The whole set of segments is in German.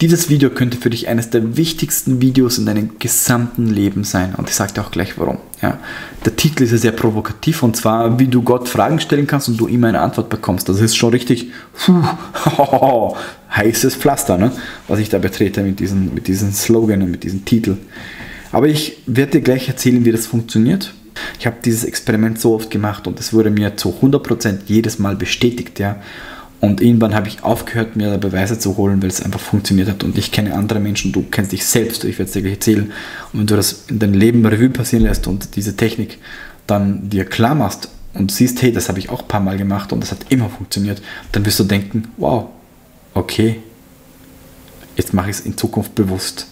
Dieses Video könnte für dich eines der wichtigsten Videos in deinem gesamten Leben sein. Und ich sage dir auch gleich warum. Ja. Der Titel ist ja sehr provokativ, und zwar, wie du Gott Fragen stellen kannst und du immer eine Antwort bekommst. Das ist schon richtig heißes Pflaster, ne? Was ich da betrete mit diesen Slogan und mit diesem Titel. Aber ich werde dir gleich erzählen, wie das funktioniert. Ich habe dieses Experiment so oft gemacht und es wurde mir zu 100% jedes Mal bestätigt. Ja. Und irgendwann habe ich aufgehört, mir Beweise zu holen, weil es einfach funktioniert hat. Und ich kenne andere Menschen, du kennst dich selbst, ich werde es dir gleich erzählen. Und wenn du das in deinem Leben Revue passieren lässt und diese Technik dann dir klar machst und siehst, hey, das habe ich auch ein paar Mal gemacht und das hat immer funktioniert, dann wirst du denken, wow, okay, jetzt mache ich es in Zukunft bewusst.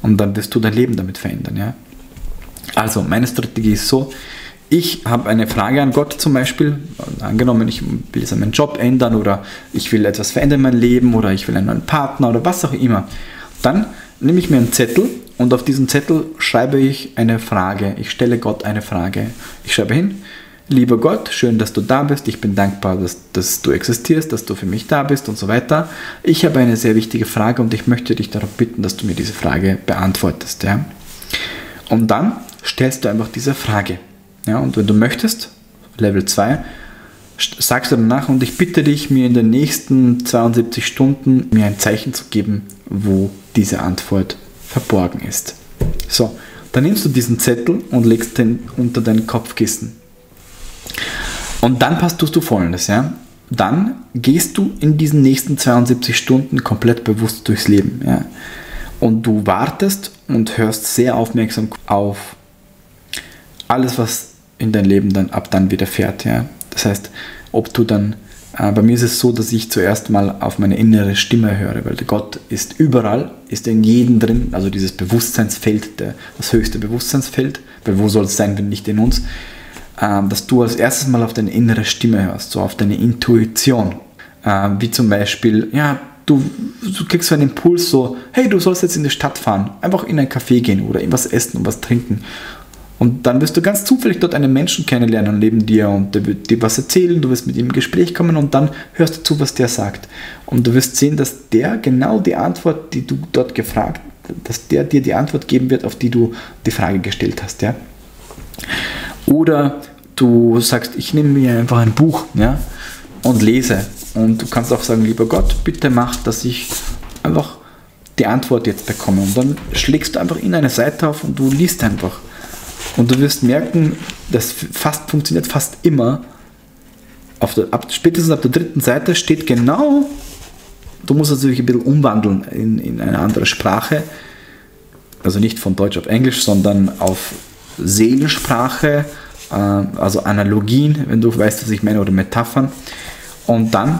Und dann wirst du dein Leben damit verändern. Ja? Also, meine Strategie ist so, ich habe eine Frage an Gott zum Beispiel, angenommen, ich will jetzt meinen Job ändern oder ich will etwas verändern in meinem Leben oder ich will einen neuen Partner oder was auch immer. Dann nehme ich mir einen Zettel und auf diesen Zettel schreibe ich eine Frage. Ich stelle Gott eine Frage. Ich schreibe hin, lieber Gott, schön, dass du da bist. Ich bin dankbar, dass du existierst, dass du für mich da bist und so weiter. Ich habe eine sehr wichtige Frage und ich möchte dich darum bitten, dass du mir diese Frage beantwortest. Ja? Und dann stellst du einfach diese Frage. Ja? Und wenn du möchtest, Level 2, sagst du danach, und ich bitte dich, mir in den nächsten 72 Stunden mir ein Zeichen zu geben, wo diese Antwort verborgen ist. So, dann nimmst du diesen Zettel und legst den unter dein Kopfkissen. Und dann tust du Folgendes, ja. Dann gehst du in diesen nächsten 72 Stunden komplett bewusst durchs Leben, ja. Und du wartest und hörst sehr aufmerksam auf alles, was in dein Leben dann ab dann widerfährt, ja. Das heißt, ob du dann, bei mir ist es so, dass ich zuerst mal auf meine innere Stimme höre, weil Gott ist überall, ist in jedem drin, also dieses Bewusstseinsfeld, das höchste Bewusstseinsfeld, weil wo soll es sein, wenn nicht in uns, dass du als erstes mal auf deine innere Stimme hörst, so auf deine Intuition. Wie zum Beispiel, ja, du kriegst so einen Impuls, so, hey, du sollst jetzt in die Stadt fahren, einfach in ein Café gehen oder irgendwas essen und was trinken. Und dann wirst du ganz zufällig dort einen Menschen kennenlernen neben dir und der wird dir was erzählen, du wirst mit ihm im Gespräch kommen und dann hörst du zu, was der sagt. Und du wirst sehen, dass der genau die Antwort, die du dort gefragt hast, dass der dir die Antwort geben wird, auf die du die Frage gestellt hast. Ja? Oder du sagst, ich nehme mir einfach ein Buch, ja, und lese. Und du kannst auch sagen, lieber Gott, bitte mach, dass ich einfach die Antwort jetzt bekomme. Und dann schlägst du einfach in eine Seite auf und du liest einfach. Und du wirst merken, das funktioniert fast immer. Spätestens ab der 3. Seite steht genau, du musst es natürlich ein bisschen umwandeln in eine andere Sprache. Also nicht von Deutsch auf Englisch, sondern auf Seelensprache, also Analogien, wenn du weißt, was ich meine, oder Metaphern. Und dann,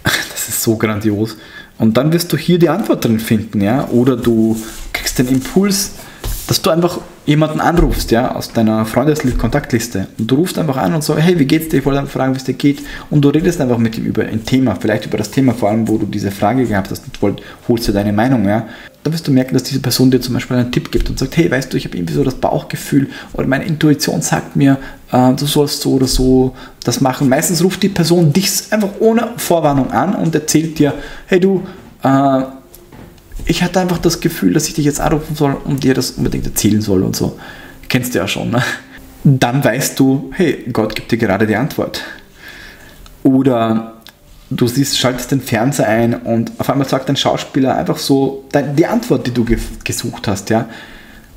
das ist so grandios, und dann wirst du hier die Antwort drin finden, ja, oder du kriegst den Impuls, dass du einfach jemanden anrufst, ja, aus deiner Kontaktliste, und du rufst einfach an und so, hey, wie geht's dir? Ich wollte einfach fragen, wie es dir geht, und du redest einfach mit ihm über ein Thema, vielleicht über das Thema vor allem, wo du diese Frage gehabt hast und holst dir deine Meinung, ja. Dann wirst du merken, dass diese Person dir zum Beispiel einen Tipp gibt und sagt, hey, weißt du, ich habe irgendwie so das Bauchgefühl oder meine Intuition sagt mir, du sollst so oder so das machen. Meistens ruft die Person dich einfach ohne Vorwarnung an und erzählt dir, hey du, ich hatte einfach das Gefühl, dass ich dich jetzt anrufen soll und dir das unbedingt erzählen soll und so. Kennst du ja schon, ne? Dann weißt du, hey, Gott gibt dir gerade die Antwort. Oder du schaltest den Fernseher ein und auf einmal sagt ein Schauspieler einfach so die Antwort, die du gesucht hast, ja.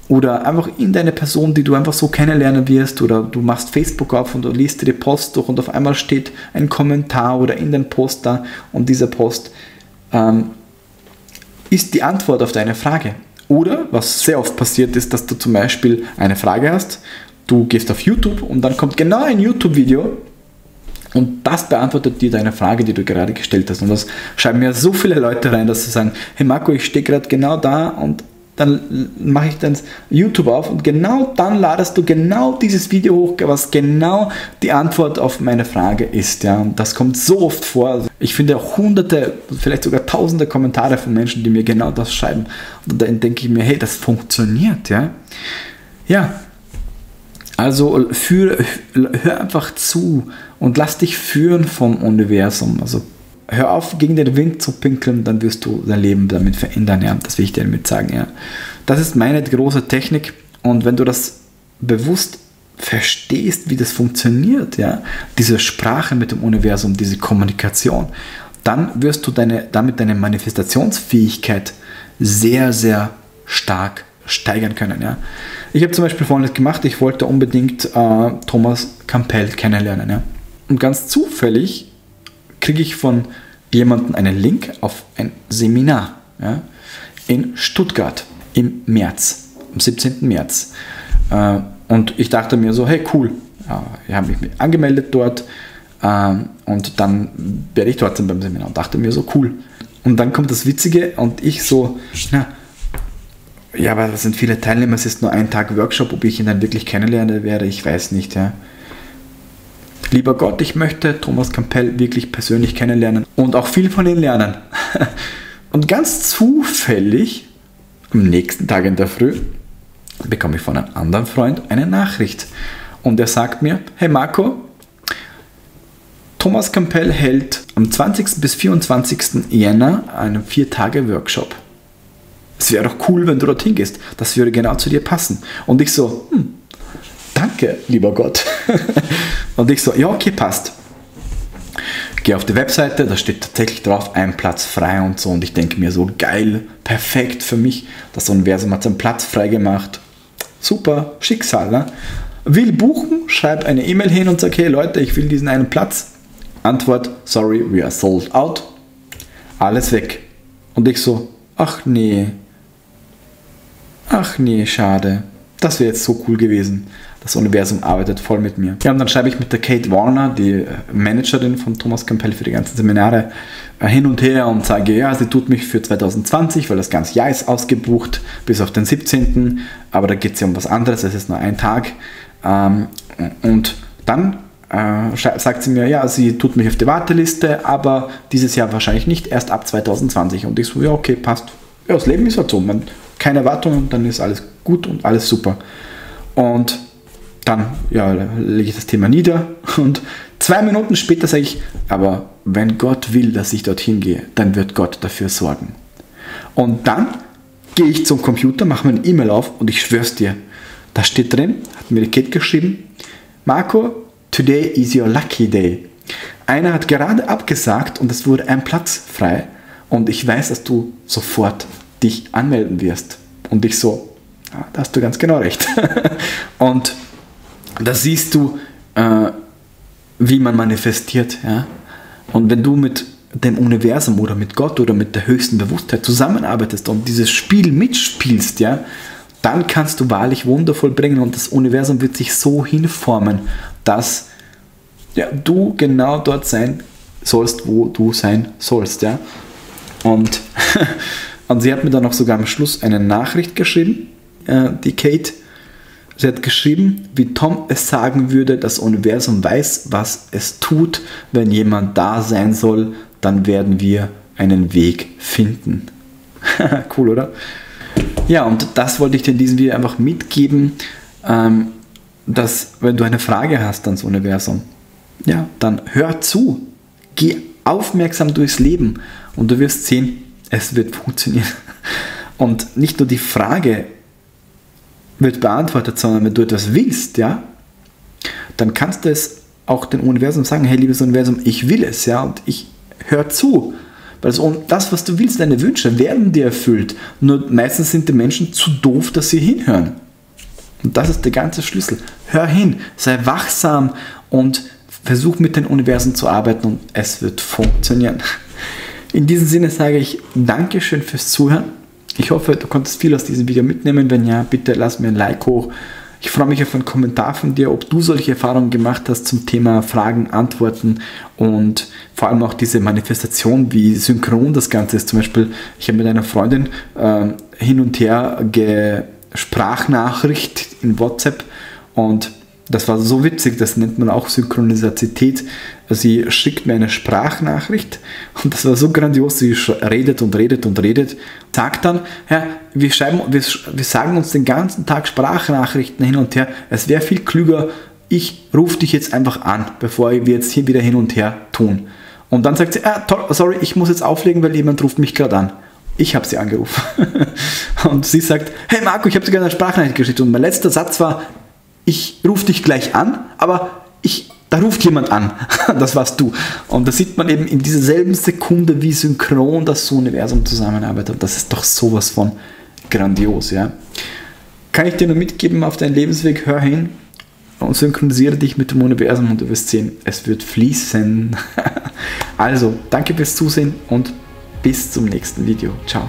Oder einfach in deine Person, die du einfach so kennenlernen wirst, oder du machst Facebook auf und du liest dir die Post durch und auf einmal steht ein Kommentar oder in den Post da, und dieser Post ist die Antwort auf deine Frage. Oder, was sehr oft passiert ist, dass du zum Beispiel eine Frage hast, du gehst auf YouTube und dann kommt genau ein YouTube-Video und das beantwortet dir deine Frage, die du gerade gestellt hast. Und das schreiben mir so viele Leute rein, dass sie sagen, hey Marco, ich stehe gerade genau da, und dann mache ich dann YouTube auf und genau dann ladest du genau dieses Video hoch, was genau die Antwort auf meine Frage ist. Ja. Und das kommt so oft vor. Ich finde hunderte, vielleicht sogar tausende Kommentare von Menschen, die mir genau das schreiben. Und dann denke ich mir, hey, das funktioniert. Ja, ja. Also hör einfach zu und lass dich führen vom Universum. Also hör auf, gegen den Wind zu pinkeln, dann wirst du dein Leben damit verändern. Ja? Das will ich dir damit sagen. Ja? Das ist meine große Technik. Und wenn du das bewusst verstehst, wie das funktioniert, ja, diese Sprache mit dem Universum, diese Kommunikation, dann wirst du damit deine Manifestationsfähigkeit sehr, sehr stark steigern können. Ja. Ich habe zum Beispiel Folgendes gemacht, ich wollte unbedingt Thomas Campbell kennenlernen. Ja. Und ganz zufällig kriege ich von jemandem einen Link auf ein Seminar, ja, in Stuttgart im März, am 17. März. Und ich dachte mir so, hey cool, ich habe mich angemeldet dort und dann werde ich dort sein beim Seminar und dachte mir so cool. Und dann kommt das Witzige und ich so, ja, aber das sind viele Teilnehmer, es ist nur ein Tag Workshop, ob ich ihn dann wirklich kennenlernen werde, ich weiß nicht. Ja. Lieber Gott, ich möchte Thomas Campbell wirklich persönlich kennenlernen und auch viel von ihm lernen. Und ganz zufällig, am nächsten Tag in der Früh, bekomme ich von einem anderen Freund eine Nachricht. Und er sagt mir, hey Marco, Thomas Campbell hält am 20. bis 24. Jänner einen 4-Tage-Workshop. Es wäre doch cool, wenn du dorthin gehst. Das würde genau zu dir passen. Und ich so, danke, lieber Gott. Und ich so, ja, okay, passt. Gehe auf die Webseite, da steht tatsächlich drauf, ein Platz frei und so. Und ich denke mir so, geil, perfekt für mich. Das Universum hat seinen Platz frei gemacht. Super, Schicksal, ne? Will buchen, schreib eine E-Mail hin und sag, hey Leute, ich will diesen einen Platz. Antwort, sorry, we are sold out. Alles weg. Und ich so, ach nee, schade. Das wäre jetzt so cool gewesen. Das Universum arbeitet voll mit mir. Ja, und dann schreibe ich mit der Kate Warner, die Managerin von Thomas Campbell für die ganzen Seminare, hin und her und sage, ja, sie tut mich für 2020, weil das ganze Jahr ist ausgebucht, bis auf den 17. Aber da geht es ja um was anderes, es ist nur ein Tag. Und dann sagt sie mir, ja, sie tut mich auf die Warteliste, aber dieses Jahr wahrscheinlich nicht, erst ab 2020. Und ich so, ja, okay, passt. Ja, das Leben ist halt so. Keine Erwartungen, dann ist alles gut und alles super. Und dann lege ich das Thema nieder und 2 Minuten später sage ich, aber wenn Gott will, dass ich dorthin gehe, dann wird Gott dafür sorgen. Und dann gehe ich zum Computer, mache mir eine E-Mail auf und ich schwör's dir, da steht drin, hat mir die Kate geschrieben, Marco, today is your lucky day. Einer hat gerade abgesagt und es wurde ein Platz frei und ich weiß, dass du sofort dich anmelden wirst. Und ich so, da hast du ganz genau recht. Und da siehst du, wie man manifestiert. Ja? Und wenn du mit dem Universum oder mit Gott oder mit der höchsten Bewusstheit zusammenarbeitest und dieses Spiel mitspielst, ja, dann kannst du wahrlich Wunder vollbringen und das Universum wird sich so hinformen, dass du genau dort sein sollst, wo du sein sollst. Ja? Und sie hat mir dann auch sogar am Schluss eine Nachricht geschrieben, die Kate. Sie hat geschrieben, wie Tom es sagen würde, das Universum weiß, was es tut. Wenn jemand da sein soll, dann werden wir einen Weg finden. Cool, oder? Ja, und das wollte ich dir in diesem Video einfach mitgeben, dass wenn du eine Frage hast ans Universum, ja, dann hör zu, geh aufmerksam durchs Leben und du wirst sehen, es wird funktionieren. Und nicht nur die Frage wird beantwortet, sondern wenn du etwas willst, ja, dann kannst du es auch dem Universum sagen, hey, liebes Universum, ich will es, ja, und ich höre zu. Weil das, was du willst, deine Wünsche werden dir erfüllt. Nur meistens sind die Menschen zu doof, dass sie hinhören. Und das ist der ganze Schlüssel. Hör hin, sei wachsam und versuch mit dem Universum zu arbeiten und es wird funktionieren. In diesem Sinne sage ich Dankeschön fürs Zuhören. Ich hoffe, du konntest viel aus diesem Video mitnehmen. Wenn ja, bitte lass mir ein Like hoch. Ich freue mich auf einen Kommentar von dir, ob du solche Erfahrungen gemacht hast zum Thema Fragen, Antworten und vor allem auch diese Manifestation, wie synchron das Ganze ist. Zum Beispiel, ich habe mit einer Freundin hin und her Sprachnachricht in WhatsApp und das war so witzig, das nennt man auch Synchronisation. Sie schickt mir eine Sprachnachricht und das war so grandios, sie redet und redet und redet. Sagt dann, ja, wir sagen uns den ganzen Tag Sprachnachrichten hin und her. Es wäre viel klüger, ich rufe dich jetzt einfach an, bevor wir jetzt hier wieder hin und her tun. Und dann sagt sie, sorry, ich muss jetzt auflegen, weil jemand ruft mich gerade an. Ich habe sie angerufen. Und sie sagt, hey Marco, ich habe dir gerne eine Sprachnachricht geschickt. Und mein letzter Satz war, ich rufe dich gleich an, aber da ruft jemand an. Das warst du. Und da sieht man eben in dieser selben Sekunde, wie synchron das Universum zusammenarbeitet. Und das ist doch sowas von grandios. Ja? Kann ich dir nur mitgeben auf deinen Lebensweg, hör hin und synchronisiere dich mit dem Universum und du wirst sehen, es wird fließen. Also, danke fürs Zusehen und bis zum nächsten Video. Ciao.